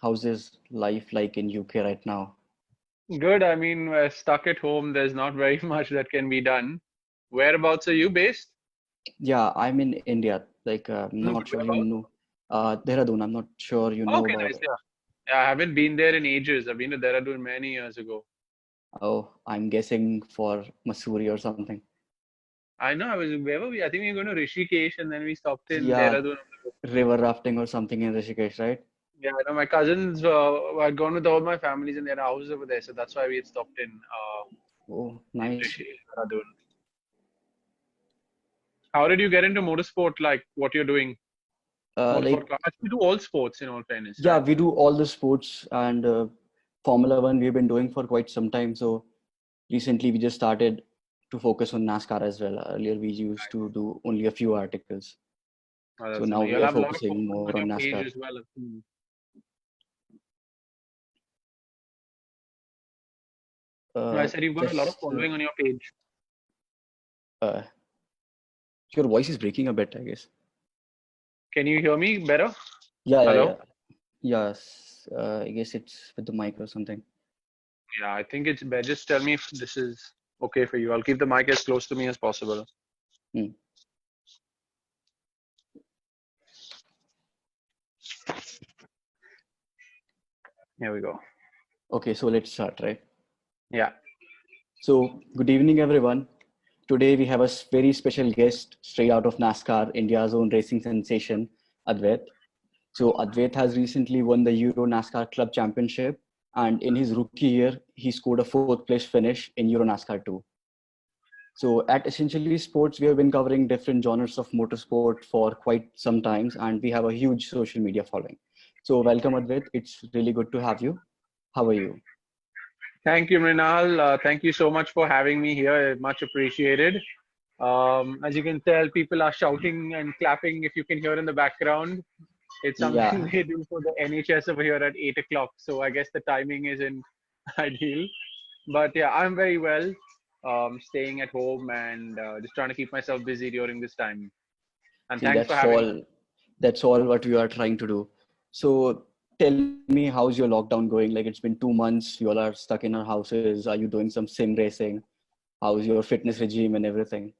How's this life like in UK right now? Good. I mean, we're stuck at home. There's not very much that can be done. Whereabouts are you based? Yeah, I'm in India. I'm not sure you Whereabouts? know Dehradun. I'm not sure you know Okay, about nice. it. Yeah. Yeah, I haven't been there in ages. I've been to Dehradun many years ago. Oh, I'm guessing for Missouri or something. I know. Where were we? I think we were going to Rishikesh and then we stopped in Yeah, Dehradun. river rafting or something in Rishikesh, right? Yeah, I know my cousins had gone with all my families and they had a house over there, so that's why we had stopped Oh, in nice. Rishikesh, Dehradun. How did you get into motorsport? Like what you're doing? Like Motorsport class. Actually, do all sports in all fairness, yeah, right? we do all the sports and Formula One we've been doing for quite some time. So recently we just started to focus on NASCAR as well. Earlier we used to do only a few articles. Oh, So that's now amazing. we You'll are have a lot of focusing followers more on on your page NASCAR. as well. No, I Uh, said you've got a lot of just following on your page. uh, your voice is breaking a bit, I guess. Can you hear me better? Yeah, yeah, Hello? yeah. Yes, I guess it's with the mic or something. Yeah, I think it's better. Just tell me if this is okay for you. I'll keep the mic as close to me as possible. Hmm. Here we go. Okay, so let's start, right? Yeah. So, good evening, everyone. Today we have a very special guest straight out of NASCAR, India's own racing sensation, Advait. So, Advait has recently won the Euro NASCAR Club Championship, and in his rookie year, he scored a fourth place finish in Euro NASCAR 2. So, at Essentially Sports, we have been covering different genres of motorsport for quite some times, and we have a huge social media following. So, welcome, Advait. It's really good to have you. How are you? Thank you, Mrinal. Thank you so much for having me here. Much appreciated. As you can tell, people are shouting and clapping if you can hear in the background. It's something Yeah, they do for the NHS over here at 8 o'clock. So I guess the timing isn't ideal. But yeah, I'm very well. Staying at home and just trying to keep myself busy during this time. And see, thanks for having me. that's all what we are trying to do. So tell me, how's your lockdown going? Like, it's been 2 months, you all are stuck in our houses. Are you doing some sim racing? How's your fitness regime and everything?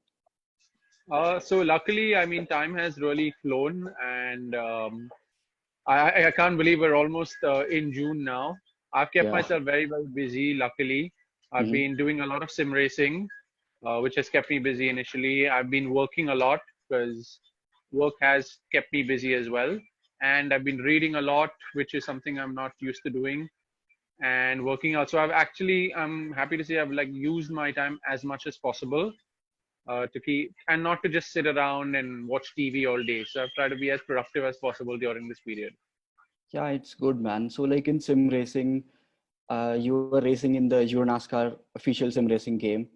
So luckily, I mean, time has really flown, and I can't believe we're almost in June now. I've kept Yeah. myself very, very busy. Luckily, I've Hmm. been doing a lot of sim racing, which has kept me busy initially. I've been working a lot because work has kept me busy as well. And I've been reading a lot, which is something I'm not used to doing, and working out. So I'm happy to say I've like used my time as much as possible to keep and not to just sit around and watch TV all day. So I've tried to be as productive as possible during this period. Yeah, it's good, man. So, like in sim racing, you were racing in the Euro NASCAR official sim racing game.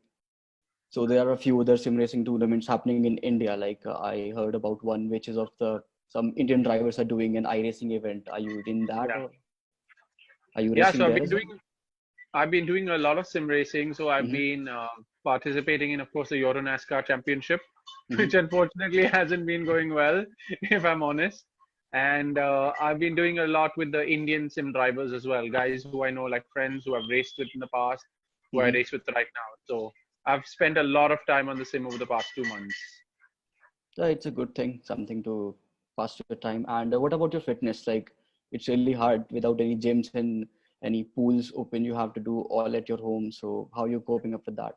So there are a few other sim racing tournaments happening in India. I heard about one which is of the some Indian drivers are doing an iRacing event. Are you in that Yeah. or are you Yeah, racing so there as well? I've been doing a lot of sim racing. So I've Mm-hmm. been participating in, of course, the Euro NASCAR Championship, Mm-hmm. which unfortunately hasn't been going well, if I'm honest. And I've been doing a lot with the Indian sim drivers as well, guys who I know, like friends who I've raced with in the past, who I Mm-hmm. race with right now. So I've spent a lot of time on the sim over the past 2 months. Yeah, it's a good thing, something to pass your time. And what about your fitness? Like, it's really hard without any gyms and any pools open. You have to do all at your home. So how are you coping up with that?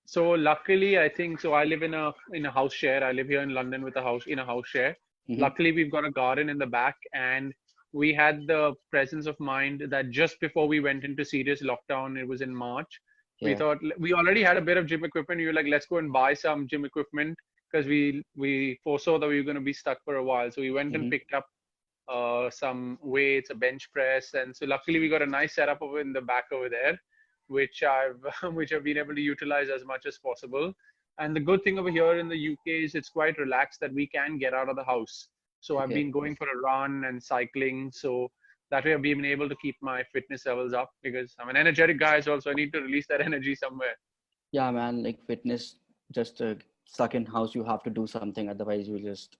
So luckily, I think so. I live in a house share. I live here in London with a house in a house share. Mm-hmm. Luckily, we've got a garden in the back, and we had the presence of mind that just before we went into serious lockdown, it was in March. We Yeah. thought we already had a bit of gym equipment. We were like, let's go and buy some gym equipment because we foresaw that we were going to be stuck for a while. So we went and Mm-hmm. picked up some weights, a bench press, and so luckily we got a nice setup over in the back over there, which I've which I've been able to utilize as much as possible. And the good thing over here in the UK is it's quite relaxed that we can get out of the house. So I've Okay. been going for a run and cycling. So that way I've been able to keep my fitness levels up because I'm an energetic guy as well. So I need to release that energy somewhere. Yeah, man, like fitness, just stuck in house, you have to do something. Otherwise, you just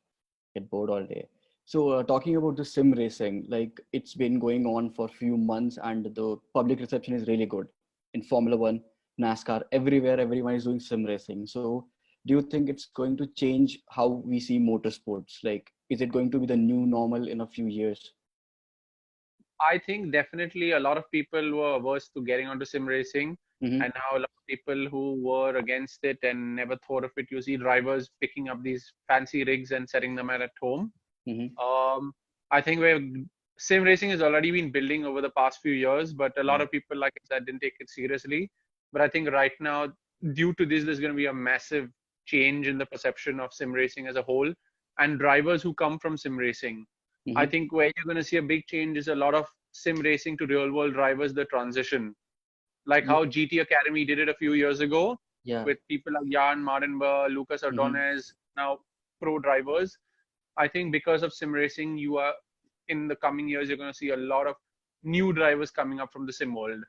get bored all day. So talking about the sim racing, like it's been going on for a few months and the public reception is really good. In Formula One, NASCAR, everywhere, everyone is doing sim racing. So do you think it's going to change how we see motorsports? Like, is it going to be the new normal in a few years? I think definitely a lot of people were averse to getting onto sim racing, Mm-hmm, and now a lot of people who were against it and never thought of it. You see drivers picking up these fancy rigs and setting them at home. mm-hmm, Um, I think where sim racing has already been building over the past few years, but a lot yeah, of people, like I said, didn't take it seriously. But I think right now, due to this, there's going to be a massive change in the perception of sim racing as a whole. And drivers who come from sim racing, I mm-hmm, think where you're going to see a big change is a lot of sim racing to real world drivers, the transition, like yeah, how GT Academy did it a few years ago yeah, with people like Jan Mardenberg, Lucas mm-hmm. Ordonez, now pro drivers. I think because of sim racing, you are in the coming years, you're going to see a lot of new drivers coming up from the sim world.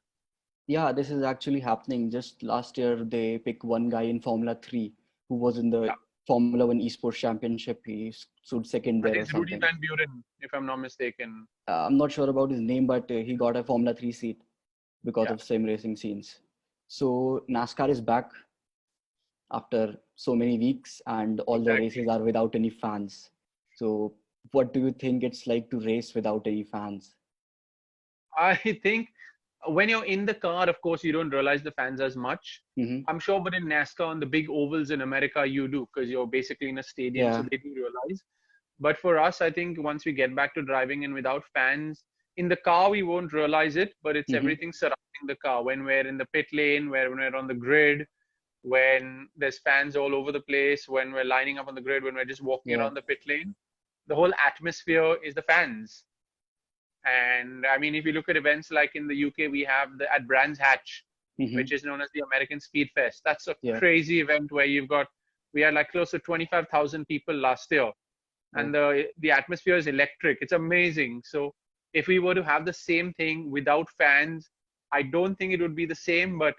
Yeah, this is actually happening. Just last year, they picked one guy in Formula 3 who was in the Yeah, Formula 1 Esports Championship. He stood second I there or think it's Rudy something. Van Buren, if I'm not mistaken. I'm not sure about his name, but he got a Formula 3 seat because Yeah, of sim racing scenes. So NASCAR is back after so many weeks, and all the exactly. races are without any fans. So, what do you think it's like to race without any fans? I think when you're in the car, of course, you don't realize the fans as much. Hmm. I'm sure, but in NASCAR, on the big ovals in America, you do because you're basically in a stadium, so Yeah. they do realize. But for us, I think once we get back to driving and without fans, in the car, we won't realize it, but it's Hmm. everything surrounding the car. When we're in the pit lane, when we're on the grid, when there's fans all over the place, when we're lining up on the grid, when we're just walking Yeah. around the pit lane, the whole atmosphere is the fans. And I mean, if you look at events like in the UK, we have the at Brands Hatch, Hmm. which is known as the American Speed Fest. That's a Yeah. crazy event where we had like close to 25,000 people last year, and Oh. the atmosphere is electric. It's amazing. So if we were to have the same thing without fans, I don't think it would be the same. But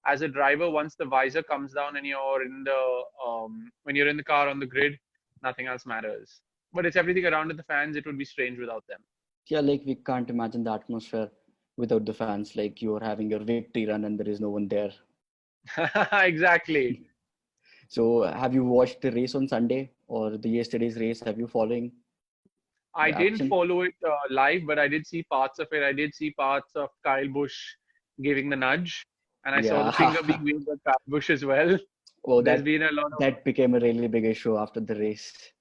as a driver, once the visor comes down and you're in the when you're in the car on the grid, nothing else matters. But it's everything around it. The fans, it would be strange without them. Yeah, like we can't imagine the atmosphere without the fans. Like you're having your victory run and there is no one there. Exactly. So, have you watched the race on Sunday or the yesterday's race? Have you following I the didn't action? follow it live, but I did see parts of it. I did see parts of Kyle Busch giving the nudge, and I saw the Yeah. finger being waved at Kyle Busch as well. Oh, There's that been a lot of that became a really big issue after the race.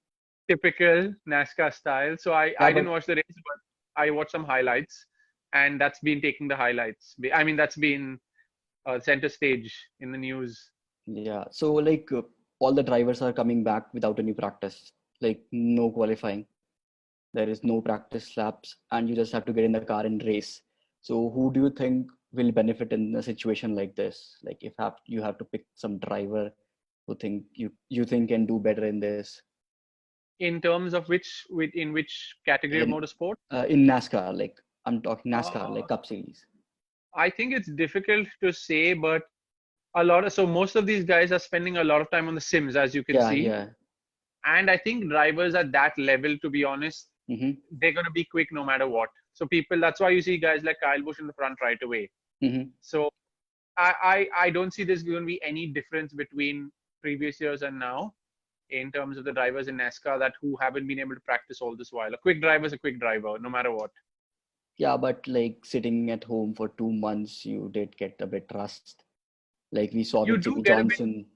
typical NASCAR style. So Yeah, I didn't but watch the race, but I watched some highlights, and that's been taking the highlights. I mean, that's been center stage in the news. yeah. So like all the drivers are coming back without any practice, like no qualifying. There is no practice laps, and you just have to get in the car and race. So who do you think will benefit in a situation like this? Like if you have to pick some driver who think you think can do better in this In terms of in which category of in motorsport, in NASCAR. Like I'm talking NASCAR, uh, like Cup Series. I think it's difficult to say, but so most of these guys are spending a lot of time on the sims, as you can Yeah, see. yeah. And I think drivers at that level, to be honest, Mm-hmm, they're going to be quick no matter what. So that's why you see guys like Kyle Busch in the front right away. mm-hmm. So I don't see there's going to be any difference between previous years and now in terms of the drivers in NASCAR that who haven't been able to practice all this while. A quick driver is a quick driver, no matter what. Yeah, but like sitting at home for 2 months, you did get a bit rust. Like we saw You with do Jimmy get a bit, Johnson.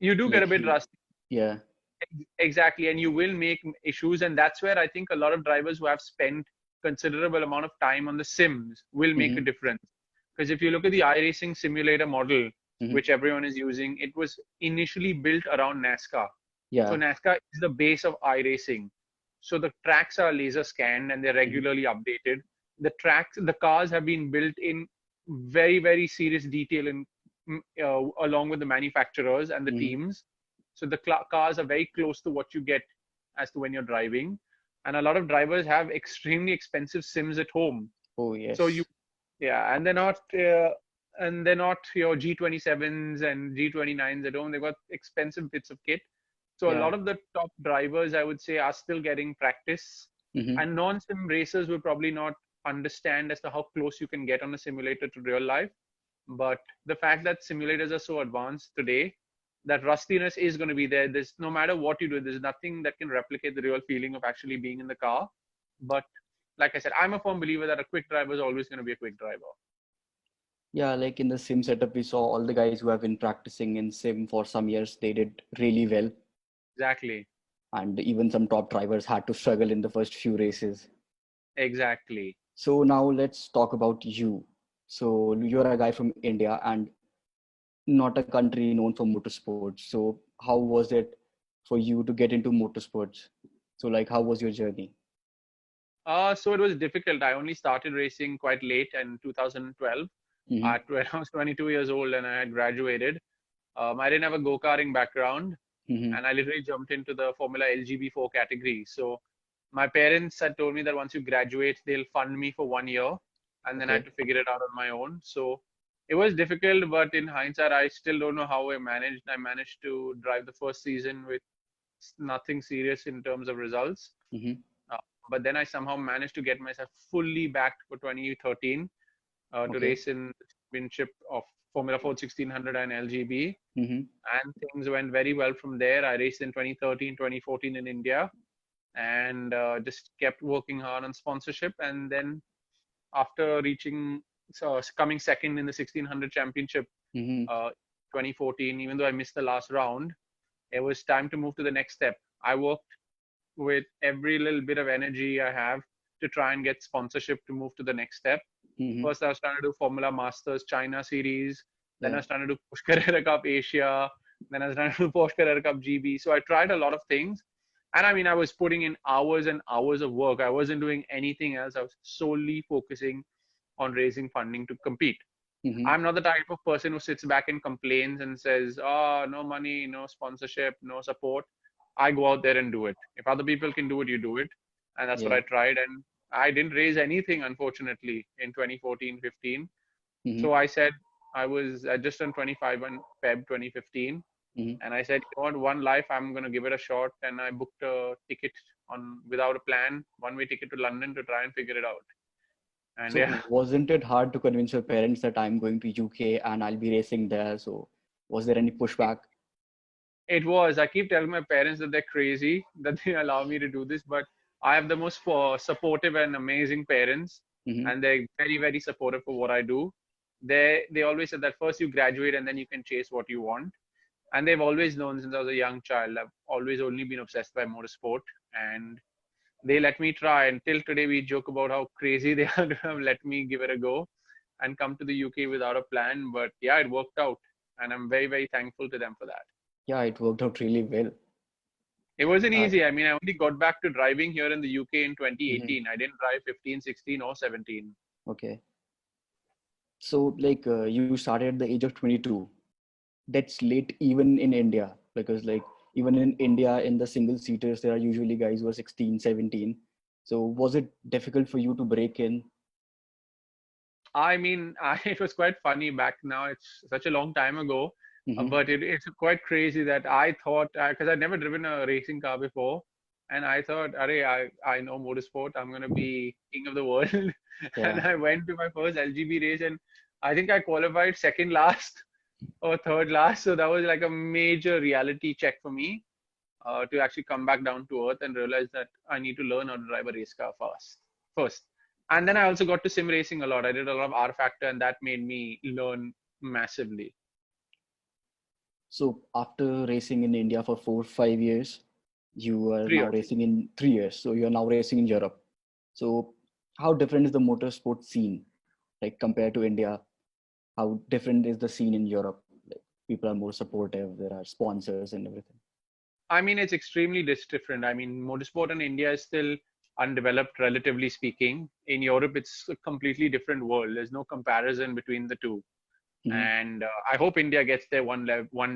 you do get Like a bit he, rusty. yeah. Exactly, and you will make issues, and that's where I think a lot of drivers who have spent considerable amount of time on the sims will make a Mm-hmm, difference. Because if you look at the iRacing simulator model, mm-hmm. which everyone is using, it was initially built around NASCAR. So Yeah. NASCAR is the base of iRacing. So the tracks are laser scanned and they're Mm-hmm, regularly updated. The cars have been built in very, very serious detail in, along with the manufacturers and the mm-hmm. teams. So the cars are very close to what you get as to when you're driving. And a lot of drivers have extremely expensive sims at home. Oh So you, yes. yeah, and they're not your G27s and G29s at home. They've got expensive bits of kit. So a Yeah. lot of the top drivers, I would say, are still getting practice. Mm-hmm. And non-sim racers will probably not understand as to how close you can get on a simulator to real life. But the fact that simulators are so advanced today, that rustiness is going to be there. There's no matter what you do, there's nothing that can replicate the real feeling of actually being in the car. But like I said, I'm a firm believer that a quick driver is always going to be a quick driver. Yeah, like in the sim setup, we saw all the guys who have been practicing in sim for some years, they did really well. Exactly. And even some top drivers had to struggle in the first few races. Exactly. So now let's talk about you. So you're a guy from India and not a country known for motorsports. So how was it for you to get into motorsports? So like, how was your journey? So it was difficult. I only started racing quite late in 2012, Mm-hmm. when I was 22 years old and I had graduated. I didn't have a go-karting background, Mm-hmm. and I literally jumped into the Formula LGB4 category. So my parents had told me that once you graduate, they'll fund me for 1 year, and then I had Okay. to figure it out on my own. So it was difficult, but in hindsight, I still don't know how I managed. I managed to drive the first season with nothing serious in terms of results. Mm-hmm. Uh, but then I somehow managed to get myself fully backed for 2013 to Okay. race in the championship of Formula Ford 1600 and LGB. Mm-hmm. And things went very well from there. I raced in 2013, 2014 in India, and just kept working hard on sponsorship. And then after reaching, so coming second in the 1600 championship, Mm-hmm. 2014, even though I missed the last round, it was time to move to the next step. I worked with every little bit of energy I have to try and get sponsorship to move to the next step. Mm-hmm. First, I was trying to do Formula Masters China Series. Then I Yeah. was trying to do Porsche Carrera Cup Asia. Then I was trying to do Porsche Carrera Cup GB. So I tried a lot of things. And I mean, I was putting in hours and hours of work. I wasn't doing anything else. I was solely focusing on raising funding to compete. Mm-hmm. I'm not the type of person who sits back and complains and says, oh, no money, no sponsorship, no support. I go out there and do it. If other people can do it, you do it. And that's what Yeah. I tried. And I didn't raise anything, unfortunately, in 2014, 15. Mm-hmm. So I said, I just turned 25 on Feb 2015. Mm-hmm. And I said, you know what, one life, I'm going to give it a shot. And I booked a ticket on without a plan, one-way ticket to London to try and figure it out. And So yeah, wasn't it hard to convince your parents that I'm going to UK and I'll be racing there? So was there any pushback? it was. I keep telling my parents that they're crazy that they allow me to do this, but I have the most supportive and amazing parents, Mm-hmm. and they're very, very supportive for what I do. They always said that first you graduate and then you can chase what you want, and they've always known since I was a young child. I've always only been obsessed by motorsport, and they let me try. Until today, we joke about how crazy they are to have let me give it a go and come to the UK without a plan. But yeah, it worked out, and I'm very, very thankful to them for that. Yeah, it worked out really well. It wasn't I, easy. I mean, I only got back to driving here in the UK in Mhm. 2018. I didn't drive 15, 16, or 17. Okay. So like you started at the age of 22. That's late even in India because like even in India in the single seaters there are usually guys who are 16, 17. So was it difficult for you to break in? I mean, it was quite funny back now. It's such a long time ago, Mm-hmm. but it's quite crazy that I thought, because I'd never driven a racing car before, and I thought, Arey, I know motorsport. I'm going to be king of the world. And Yeah. I went to my first LGB race, and I think I qualified second last or third last. So that was like a major reality check for me, to actually come back down to earth and realize that I need to learn how to drive a race car first. And then I also got to sim racing a lot. I did a lot of R Factor, and that made me learn massively. So after racing in India for 4, 5 years, you are Three now years. racing in 3 years. So you are now racing in Europe. So how different is the motorsport scene like compared to India? How different is the scene in Europe? Like people are more supportive. There are sponsors and everything. I mean, it's extremely different. I mean, motorsport in India is still undeveloped, relatively speaking. In Europe, it's a completely different world. There's no comparison between the two. Mm-hmm. And I hope India gets there one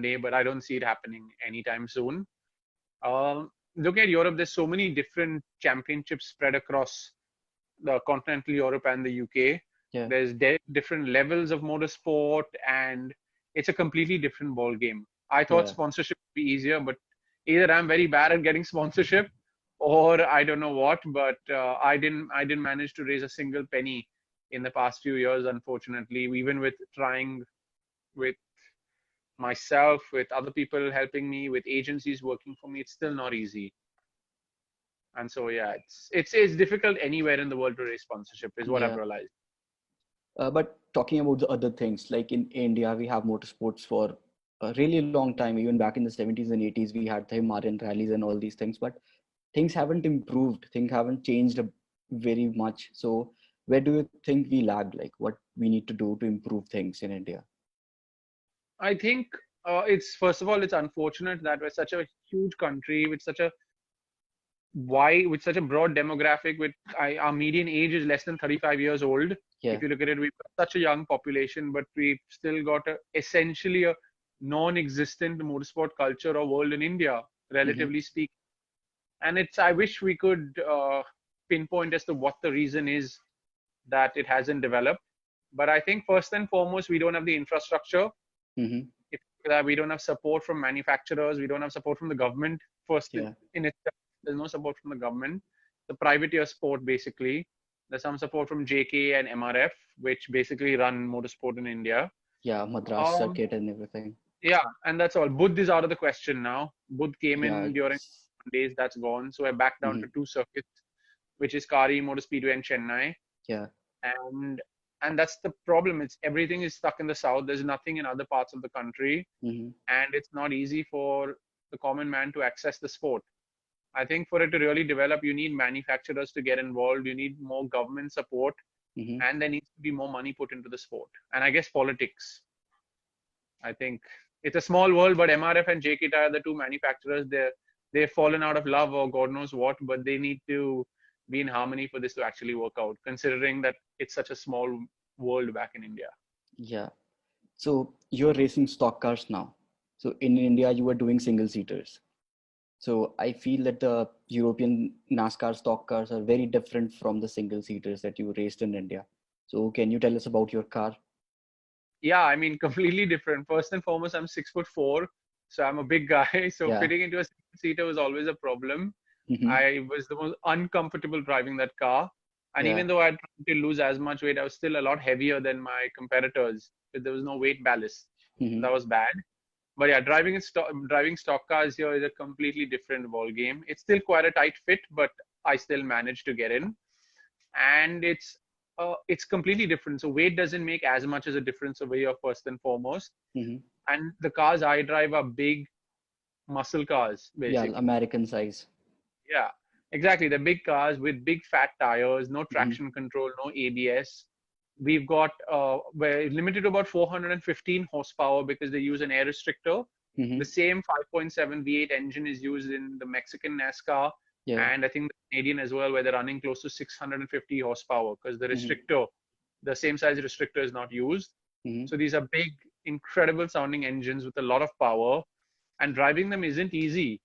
day, but I don't see it happening anytime soon. Look at Europe. There's so many different championships spread across the continental Europe and the UK. Yeah. There's different levels of motorsport, and it's a completely different ball game. I thought Yeah. sponsorship would be easier, but either I'm very bad at getting sponsorship, or I don't know what. But I didn't manage to raise a single penny in the past few years, unfortunately. Even with trying with myself, with other people helping me, with agencies working for me, it's still not easy. And so yeah, it's difficult anywhere in the world to raise sponsorship, is what I've Yeah. realized. But talking about the other things, like in India, we have motorsports for a really long time. Even back in the 70s and 80s, we had the Himalayan rallies and all these things. But things haven't improved. Things haven't changed very much. So where do you think we lag? Like what we need to do to improve things in India? I think it's first of all, it's unfortunate that we're such a huge country with such a with such a broad demographic. Our median age is less than 35 years old. Yeah. If you look at it, we've got such a young population, but we've still got essentially a non-existent motorsport culture or world in India, Mm-hmm. relatively speaking. And I wish we could pinpoint as to what the reason is that it hasn't developed. But I think first and foremost, we don't have the infrastructure. Mm-hmm. We don't have support from manufacturers. We don't have support from the government. First, Yeah. in itself, there's no support from the government. The privateer sport, basically. There's some support from JK and MRF, which basically run motorsport in India. Yeah. Madras Um, circuit and everything. yeah, and that's all. Budh is out of the question now. Budh came Yeah. in during days, that's gone. So we're back down Mm-hmm. to two circuits, which is Kari Motor Speedway and Chennai. Yeah. And that's the problem. It's everything is stuck in the south. There's nothing in other parts of the country, Mm-hmm. and it's not easy for the common man to access the sport. I think for it to really develop, you need manufacturers to get involved. You need more government support, Mm-hmm. and there needs to be more money put into the sport. And I guess politics. I think it's a small world, but MRF and JK are the two manufacturers. They've fallen out of love or God knows what, but they need to be in harmony for this to actually work out, considering that it's such a small world back in India. Yeah. So you're racing stock cars now. So in India, you were doing single seaters. So I feel that the European NASCAR stock cars are very different from the single seaters that you raced in India. So can you tell us about your car? Yeah, I mean, completely different. First and foremost, I'm 6'4", so I'm a big guy. So Yeah. fitting into a seater was always a problem. Mm-hmm. I was the most uncomfortable driving that car. And Yeah. even though I tried to lose as much weight, I was still a lot heavier than my competitors because there was no weight ballast. Mm-hmm. That was bad. But yeah, driving stock cars here is a completely different ball game. It's still quite a tight fit, but I still managed to get in. And it's completely different. So weight doesn't make as much as a difference over here, first and foremost. Mm-hmm. And the cars I drive are big muscle cars, Yeah, basically. American size. Yeah, exactly. They're big cars with big fat tires, no Mm-hmm. traction control, no ABS. We're limited to about 415 horsepower because they use an air restrictor. Mm-hmm. The same 5.7 V8 engine is used in the Mexican NASCAR Yeah. and I think the Canadian as well, where they're running close to 650 horsepower because Mm-hmm. the same size restrictor is not used. Mm-hmm. So these are big, incredible sounding engines with a lot of power, and driving them isn't easy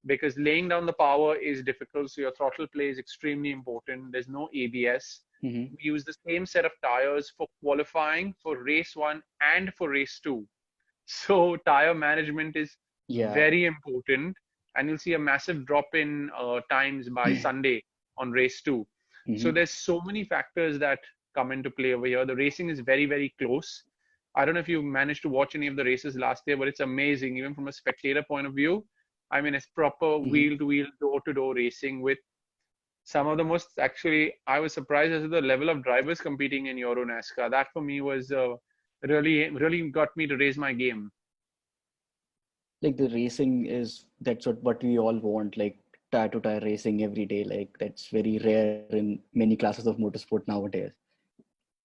because laying down the power is difficult. So your throttle play is extremely important. There's no ABS. Mm-hmm. We use the same set of tires for qualifying for race one and for race two. So tire management is Yeah. very important, and you'll see a massive drop in times by Sunday on race two. So Mm-hmm. there's so many factors that come into play over here. The racing is very, very close. I don't know if you managed to watch any of the races last year, but it's amazing, even from a spectator point of view. I mean, it's proper Mm-hmm. wheel to wheel, door to door racing with some of the most, actually, I was surprised as to the level of drivers competing in Euro NASCAR. That for me was really, really got me to raise my game. Like the racing is that's what we all want, like tire to tire racing every day. Like that's very rare in many classes of motorsport nowadays.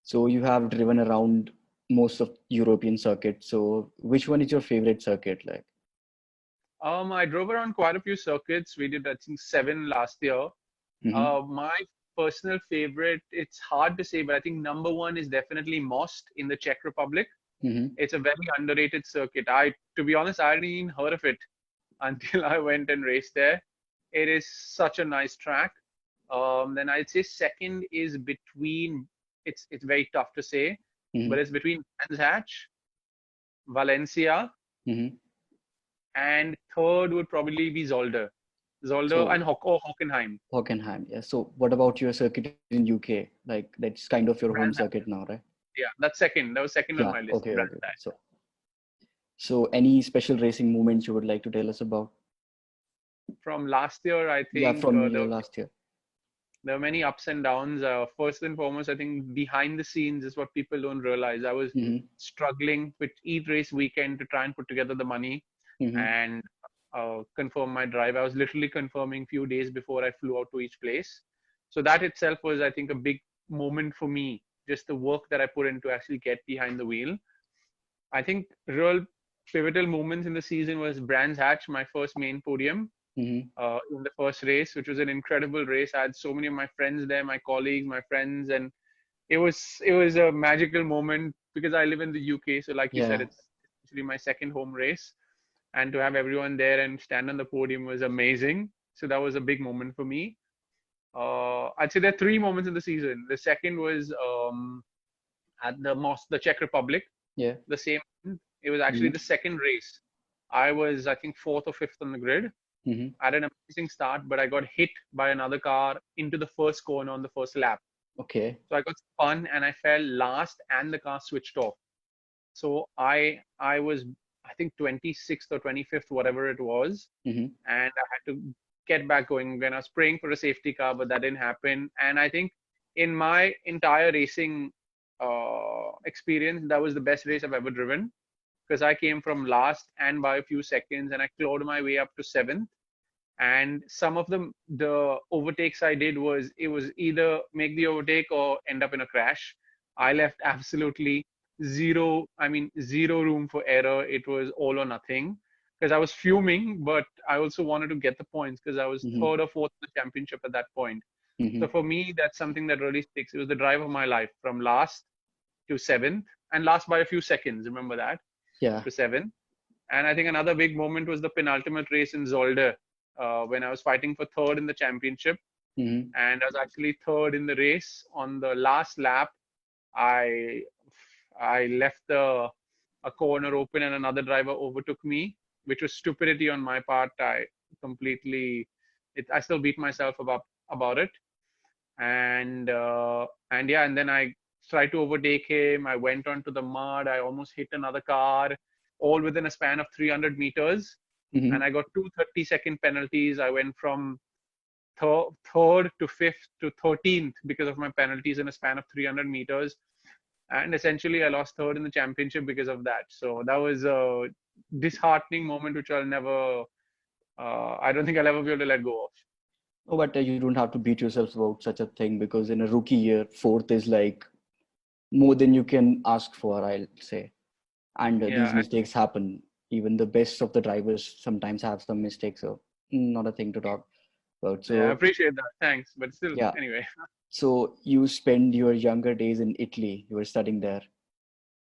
So you have driven around most of European circuits. So which one is your favorite circuit? Like, I drove around quite a few circuits. We did, I think, 7 last year. mm-hmm. My personal favorite, it's hard to say, but I think number one is definitely Most in the Czech Republic. Mm-hmm. It's a very underrated circuit. To be honest, I hadn't even heard of it until I went and raced there. It is such a nice track. Then I'd say second is between, it's very tough to say, Mm-hmm. but it's between Brands Hatch, Valencia, Mm-hmm. and third would probably be Zolder So and Hockenheim. Hockenheim, yeah. So what about your circuit in UK? Like that's kind of your home Brands circuit now, right? Yeah, that's second. That was second on Yeah. my list. Okay. Brands Okay. So any special racing moments you would like to tell us about? From last year, I Yeah, think from your last year. there were many ups and downs. First and foremost, I think behind the scenes is what people don't realize. I was Mm-hmm. struggling with each race weekend to try and put together the money Mm-hmm. and confirm my drive. I was literally confirming few days before I flew out to each place. So that itself was, I think, a big moment for me. Just the work that I put in to actually get behind the wheel. I think real pivotal moments in the season was Brands Hatch, my first main podium Mm-hmm. in the first race, which was an incredible race. I had so many of my friends there, my colleagues, my friends, and it was a magical moment because I live in the UK. So, like you said, Yeah. it's actually my second home race, and to have everyone there and stand on the podium was amazing. So that was a big moment for me. I'd say there are three moments in the season. The second was at the Czech Republic. Yeah. The same. It was actually Mm-hmm. the second race. I was, I think, fourth or fifth on the grid. Mm-hmm. I had an amazing start, but I got hit by another car into the first corner on the first lap. Okay. So I got spun and I fell last, and the car switched off. So I was, I think, 26th or 25th, whatever it was, Mm-hmm. and I had to get back going. When I was praying for a safety car, but that didn't happen. And I think in my entire racing experience, that was the best race I've ever driven because I came from last and by a few seconds, and I clawed my way up to seventh. And some of the overtakes I did was it was either make the overtake or end up in a crash. I left absolutely zero, I mean zero room for error. It was all or nothing because I was fuming, but I also wanted to get the points because I was Mm-hmm. third or fourth in the championship at that point. Mm-hmm. So for me, that's something that really sticks. It was the drive of my life from last to seventh, and last by a few seconds. Remember that, Yeah. to seventh. And I think another big moment was the penultimate race in Zolder when I was fighting for third in the championship. Mm-hmm. And I was actually third in the race. On the last lap, I I left a corner open and another driver overtook me, which was stupidity on my part. I completely, I still beat myself about it. And yeah, and then I tried to overtake him. I went onto the mud. I almost hit another car, all within a span of 300 meters. And Mm-hmm. I got two 30-second penalties. I went from third to fifth to 13th because of my penalties in a span of 300 meters. And essentially, I lost third in the championship because of that. So that was a disheartening moment, which I don't think I'll ever be able to let go of. Oh, but you don't have to beat yourself about such a thing because in a rookie year, fourth is like more than you can ask for, I'll say. And these Yeah, mistakes happen. Even the best of the drivers sometimes have some mistakes. So not a thing to talk about. yeah, I So appreciate that. Thanks. But still, yeah. anyway. So you spend your younger days in Italy. You were studying there.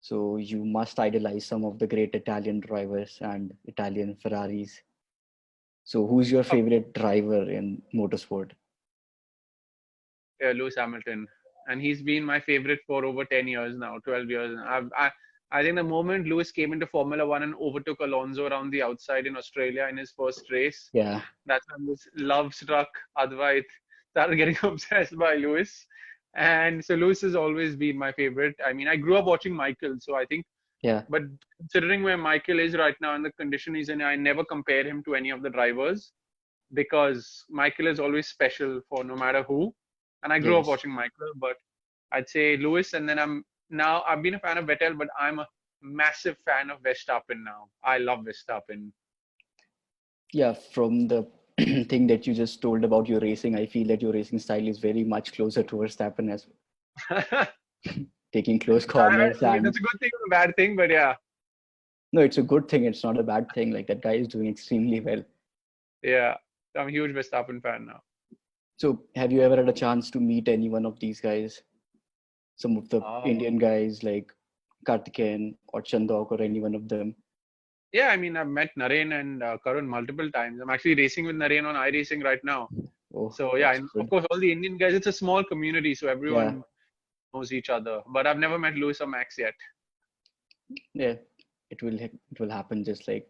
So you must idolize some of the great Italian drivers and Italian Ferraris. So who's your favorite driver in motorsport? Lewis Hamilton, and he's been my favorite for over 10 years now, 12 years. I think the moment Lewis came into Formula One and overtook Alonso around the outside in Australia in his first race, Yeah. that's when this love struck Advait, started getting obsessed by Lewis. And so Lewis has always been my favorite. I mean, I grew up watching Michael, so I think, Yeah. but considering where Michael is right now and the condition he's in, I never compare him to any of the drivers because Michael is always special for no matter who. And I grew up Yes. watching Michael, but I'd say Lewis, and then I've been a fan of Vettel, but I'm a massive fan of Verstappen now. I love Verstappen. Yeah. From the thing that you just told about your racing, I feel that your racing style is very much closer to Verstappen as I taking close corners. mean, And that's a good thing or a bad thing, but yeah, no, it's a good thing. It's not a bad thing. Like that guy is doing extremely well. yeah. I'm a huge Verstappen fan now. So have you ever had a chance to meet any one of these guys? Some of the Oh. Indian guys like Karthikeyan or Chandok or any one of them? Yeah, I mean, I've met Naren and Karun multiple times. I'm actually racing with Naren on iRacing right now. Oh, So yeah, that's and of good. course, all the Indian guys, it's a small community, so Yeah. everyone knows each other. But I've never met Lewis or Max yet. Yeah. It will happen just like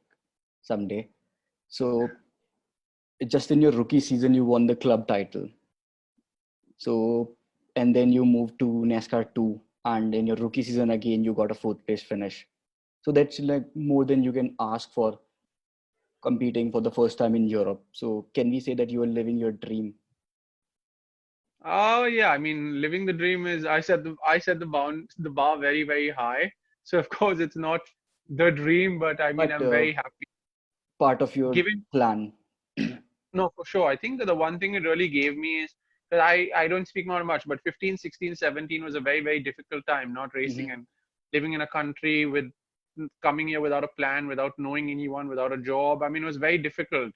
someday. So just in your rookie season, you won the club title. So, and then you moved to NASCAR 2, and in your rookie season again, you got a fourth place finish. So that's like more than you can ask for competing for the first time in Europe. So can we say that you are living your dream? Oh yeah, I mean, living the dream is I set the bar very, very high. So of course it's not the dream, but I mean But I'm very happy. part of your Given plan. No, for sure. I think that the one thing it really gave me is that I don't speak not much, but 15, 16, 17 was a very, very difficult time, not Hmm. racing and living in a country with coming here without a plan, without knowing anyone, without a job. I mean, it was very difficult.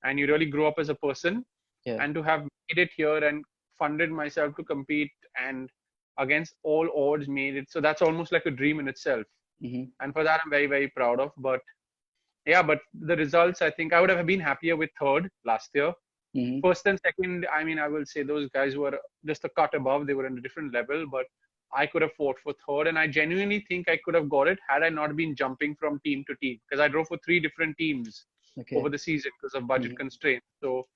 And you really grow up as a person. Yeah. And to have made it here and funded myself to compete and against all odds made it. So that's almost like a dream in itself. Hmm. And for that, I'm very, very proud of. But yeah, but the results, I think I would have been happier with third last year. Hmm. First and second, I mean, I will say those guys were just a cut above. They were in a different level, but I could have fought for third. And I genuinely think I could have got it had I not been jumping from team to team because I drove for three different teams over Okay. the season because of budget Hmm. constraints. So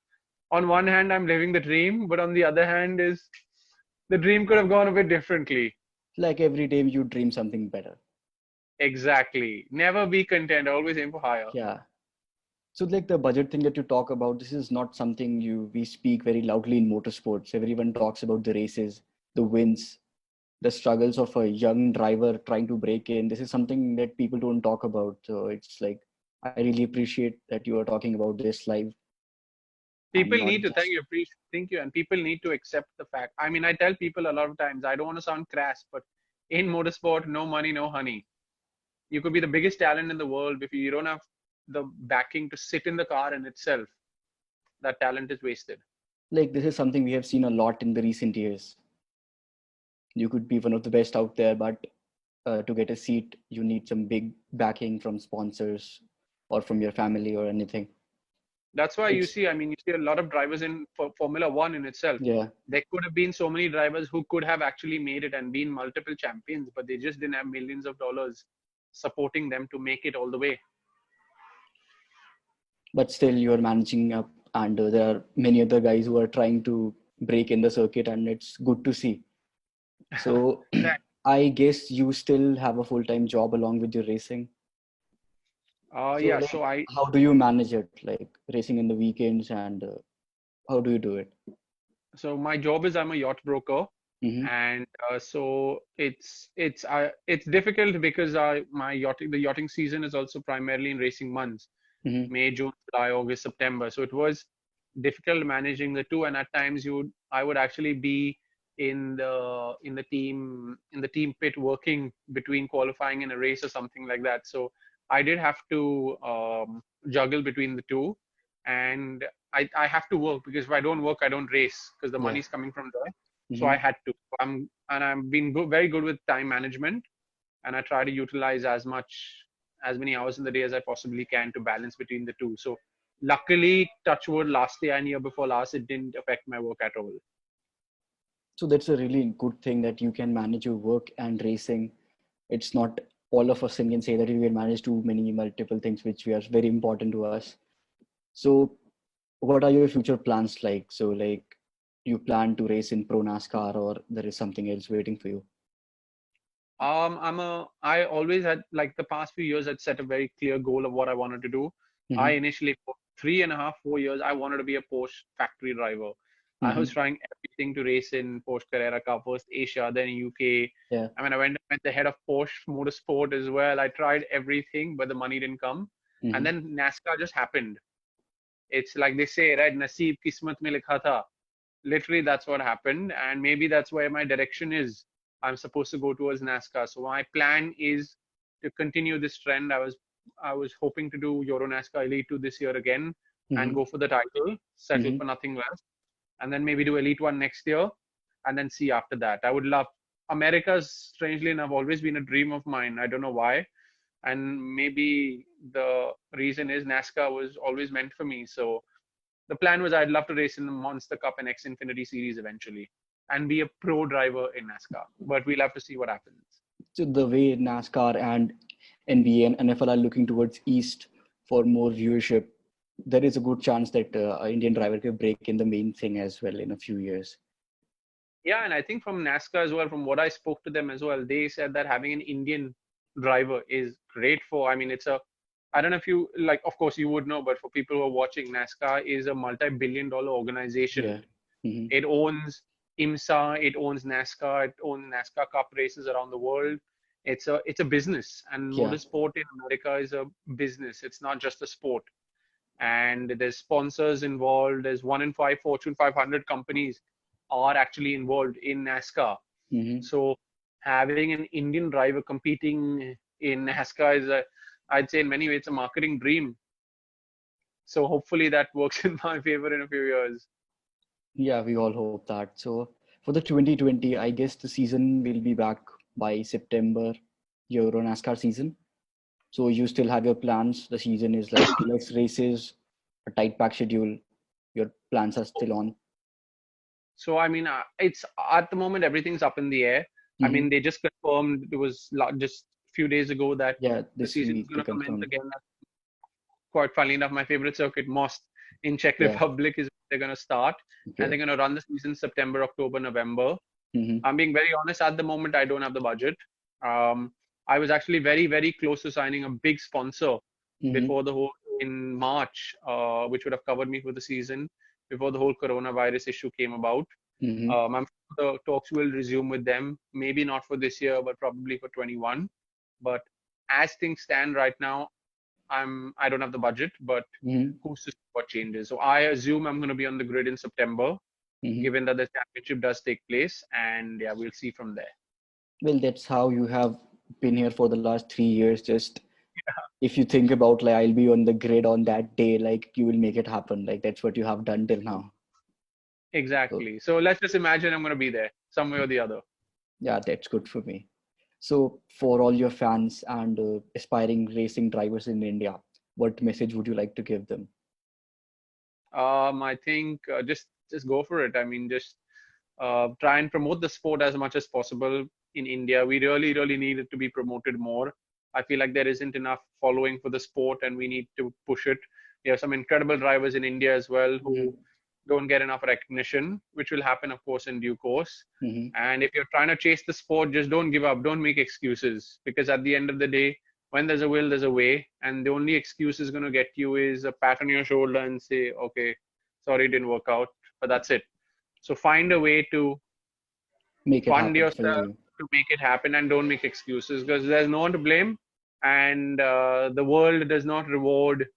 on one hand, I'm living the dream, but on the other hand, is the dream could have gone a bit differently. Like every day you dream something better. Exactly. Never be content. Always aim for higher. Yeah. So like the budget thing that you talk about, this is not something we speak very loudly in motorsports. Everyone talks about the races, the wins, the struggles of a young driver trying to break in. This is something that people don't talk about. So it's like I really appreciate that you are talking about this live and People not need to just. thank you, and people need to accept the fact. I mean, I tell people a lot of times, I don't want to sound crass, but in motorsport, no money, no honey. You could be the biggest talent in the world, if you don't have the backing to sit in the car in itself, that talent is wasted. Like this is something we have seen a lot in the recent years. You could be one of the best out there, but to get a seat, you need some big backing from sponsors or from your family or anything. That's why you It's see, I mean, you see a lot of drivers in Formula One in itself. yeah, There could have been so many drivers who could have actually made it and been multiple champions, but they just didn't have millions of dollars supporting them to make it all the way. but still you are managing up, and there are many other guys who are trying to break in the circuit, and it's good to see. So I guess you still have a full-time job along with your racing. So Yeah, like, so I how do you manage it? Like racing in the weekends, and how do you do it? so my job is I'm a yacht broker, Mm-hmm. and so it's difficult because the yachting season is also primarily in racing months, Mm-hmm. May, June, July, August, September. So it was difficult managing the two, and at times I would actually be in the team pit working between qualifying and a race or something like that. So I did have to juggle between the two, and I have to work because if I don't work, I don't race because the Yeah. money's coming from there. So Mm-hmm. I had to. I'm been very good with time management, and I try to utilize as many hours in the day as I possibly can to balance between the two. So luckily, touch wood, last year and year before last, it didn't affect my work at all. So that's a really good thing that you can manage your work and racing. It's not all of us can say that we can manage too many multiple things which we are very important to us. So what are your future plans like? So like you plan to race in pro NASCAR or there is something else waiting for you? I always had, like the past few years, I'd set a very clear goal of what I wanted to do. I Mm-hmm. initially, for 3.5, 4 years, I wanted to be a Porsche factory driver. I was Mm-hmm. trying everything to race in Porsche Carrera Cup, first Asia, then UK. Yeah. I mean, I met the head of Porsche Motorsport as well. I tried everything, but the money didn't come. And Mm-hmm. then NASCAR just happened. It's like they say, right? Naseeb kismat mein likha tha. Literally, that's what happened, and maybe that's where my direction is. I'm supposed to go towards NASCAR. So my plan is to continue this trend. I was hoping to do Euro NASCAR Elite 2 this year again and Mm-hmm. go for the title, settle Mm-hmm. for nothing less, and then maybe do Elite 1 next year, and then see after that. I would love America's, strangely enough, always been a dream of mine. I don't know why, and maybe the reason is NASCAR was always meant for me. So the plan was I'd love to race in the Monster Cup and Xfinity Series eventually and be a pro driver in NASCAR. But we'll have to see what happens. So the way NASCAR and NBA and NFL are looking towards East, for more viewership, there is a good chance that an Indian driver could break in the main thing as well in a few years. Yeah, and I think from NASCAR as well, from what I spoke to them as well, they said that having an Indian driver is great for, I mean, I don't know if you, like, of course you would know, but for people who are watching, NASCAR is a multi-billion dollar organization. Yeah. Hmm. It owns IMSA, it owns NASCAR, it owns NASCAR Cup races around the world. It's a business, and Yeah. motorsport in America is a business. It's not just a sport. And there's sponsors involved. There's 1 in 5 Fortune 500 companies are actually involved in NASCAR. Hmm. So having an Indian driver competing in NASCAR is I'd say in many ways, it's a marketing dream. So hopefully that works in my favor in a few years. Yeah, we all hope that. So for the 2020, I guess the season will be back by September, Euro NASCAR season. So you still have your plans. The season is like less races, a tight pack schedule. Your plans are still on. So I mean, it's at the moment everything's up in the air. I Hmm. mean, they just confirmed it was just a few days ago that Yeah, the this season is week going they to commence confirmed. again. Quite funnily enough, my favorite circuit, Most in Czech Yeah. Republic, is where they're going to start, and Okay. they're going to run the season September, October, November. Hmm. I'm being very honest. At the moment, I don't have the budget. Um, I was actually very, very close to signing a big sponsor Hmm. before the whole in March, which would have covered me for the season before the whole coronavirus issue came about. Hmm. I'm sure the talks will resume with them, maybe not for this year, but probably for 21. But as things stand right now, I don't have the budget, but Hmm. who's to say what changes? So I assume I'm going to be on the grid in September, Hmm. given that the championship does take place, and yeah, we'll see from there. Well, that's how you have been here for the last 3 years. Just if you think about like I'll be on the grid on that day, like you will make it happen. Like that's what you have done till now. So Exactly. So let's just imagine I'm going to be there some way or the other. yeah, that's good for me. So for all your fans and aspiring racing drivers in India, what message would you like to give them? I think just go for it. I mean, just try and promote the sport as much as possible in India. We really, really need it to be promoted more. I feel like there isn't enough following for the sport, and we need to push it. We have some incredible drivers in India as well who Hmm. don't get enough recognition, which will happen, of course, in due course. Hmm. And if you're trying to chase the sport, just don't give up. Don't make excuses, because at the end of the day, when there's a will, there's a way. And the only excuse is going to get you is a pat on your shoulder and say, okay, sorry, it didn't work out, but that's it. So find a way to Make it fund happen for yourself you. to make it happen, and don't make excuses, because there's no one to blame. And the world does not reward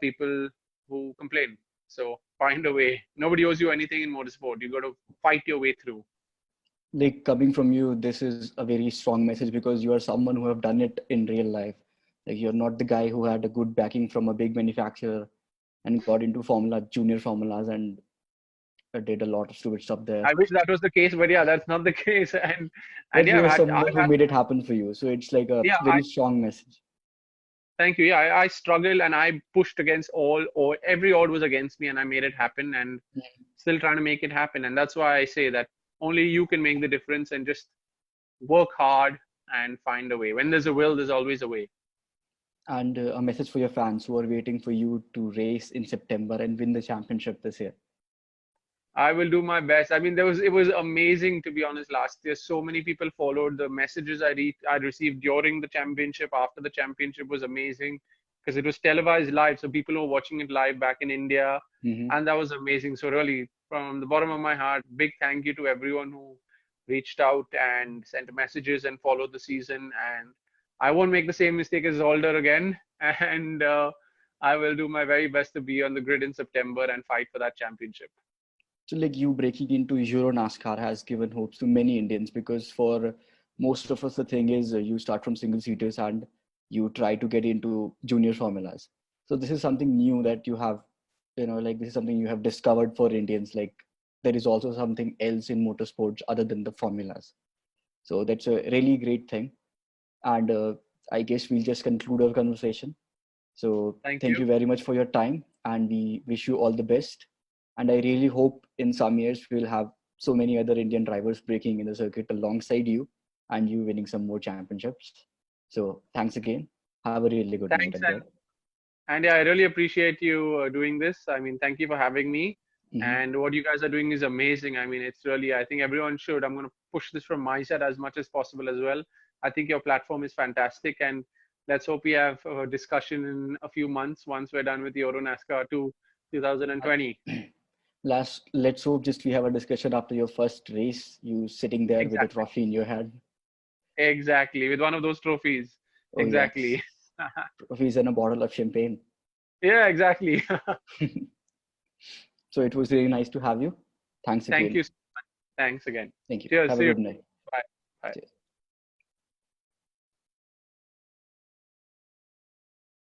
people who complain. So find a way. Nobody owes you anything in motorsport. You got to fight your way through. Like coming from you, this is a very strong message because you are someone who have done it in real life. Like you're not the guy who had a good backing from a big manufacturer and got into junior formulas, and did a lot of stupid stuff there. I wish that was the case, but yeah, that's not the case. And But yeah, you are I've someone who had made it happen for you. So it's like a yeah, very strong message. thank you. Yeah, I struggled and I pushed against or every odd was against me, and I made it happen, and still trying to make it happen. And that's why I say that only you can make the difference, and just work hard and find a way. When there's a will, there's always a way. And a message for your fans who are waiting for you to race in September and win the championship this year. I will do my best. I mean, it was amazing, to be honest. Last year, so many people followed the messages I received during the championship. After the championship was amazing because it was televised live, so people were watching it live back in India, Hmm. and that was amazing. So really, from the bottom of my heart, big thank you to everyone who reached out and sent messages and followed the season. And I won't make the same mistake as Zolder again, and I will do my very best to be on the grid in September and fight for that championship. So, like you breaking into Euro NASCAR has given hopes to many Indians because for most of us, the thing is you start from single seaters and you try to get into junior formulas. So, this is something new that you have, like this is something you have discovered for Indians. Like there is also something else in motorsports other than the formulas. So, that's a really great thing. And I guess we'll just conclude our conversation. So Thank thank you. you very much for your time, and we wish you all the best. And I really hope in some years we'll have so many other Indian drivers breaking in the circuit alongside you, and you winning some more championships. So thanks again. Have a really good night, Thanks, Advait. and And yeah, I really appreciate you doing this. I mean, thank you for having me. Mhm. And what you guys are doing is amazing. I mean, it's really, I think everyone should. I'm going to push this from my side as much as possible as well. I think your platform is fantastic. And let's hope we have a discussion in a few months once we're done with Euro NASCAR 2020. Let's hope just we have a discussion after your first race, you sitting there with a Exactly. trophy in your hand. Exactly. With one of those trophies. Oh yes, Exactly. trophies and a bottle of champagne. Yeah, exactly. So it was really nice to have you. Thanks Thank again. you. Thanks again. Thank you. Cheers. Have a See you. good night. Bye. Bye. Cheers.